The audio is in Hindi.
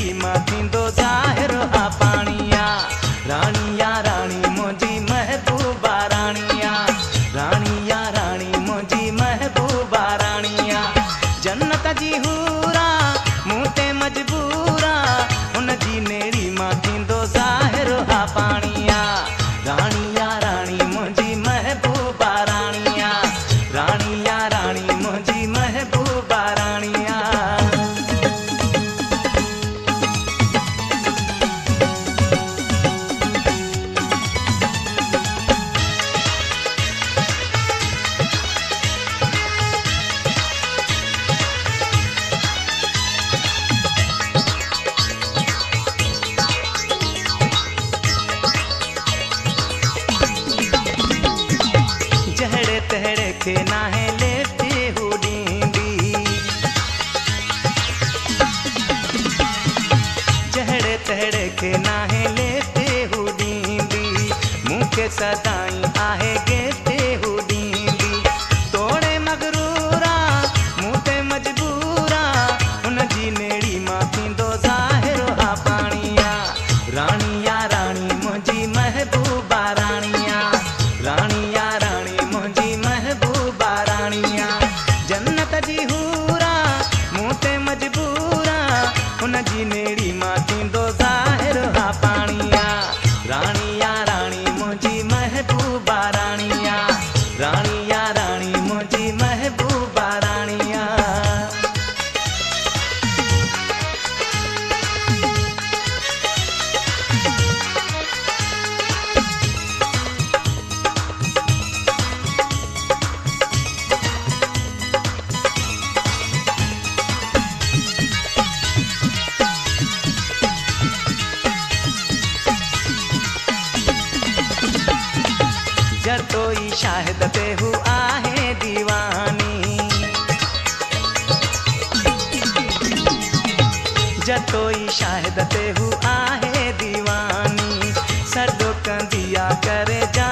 नेड़ी मां थींदो ज़ाहिर हा पाणिया। राणिया राणी मुंहिंजी महबूबा राणिया, राणिया राणी मुंहिंजी महबूबा राणिया। जन्नत जी हूरा मूं ते मजबूरा, हुन जी नेड़ी मां थींदो ज़ाहिर हा पाणिया। राणिया राणी मुंहिंजी महबूबा राणिया, राणिया राणी मुंहिंजी महबूबा राणिया। जहड़े तहड़े खे नाहे लेती हू ॾींदी, जहड़े तहड़े खे नाहे लेती हू ॾींदी, मूंखे सदाई आहे गेती हू ॾींदी। तोड़े मगरूरा मूं ते मजबूरा, हुन जी नेड़ी मां थींदो ज़ाहिर हा पाणिया। राणिया राणी मुंहिंजी महबूबा राणिया, राणिया राणी मुंहिंजी महबूबा राणिया। जन्नत जी हूरा मूं ते मजबूरा, हुन जी नेड़ी मां थींदो ज़ाहिर हा पाणिया। राणिया राणी मुंहिंजी महबूबा राणिया, राणिया राणी मुंहिंजी महबूबा राणिया। जतोई शाहिद ते हू आहे दीवानी, जतोई शाहिद ते हू आहे दीवानी। सॾो कंदी आ करे जा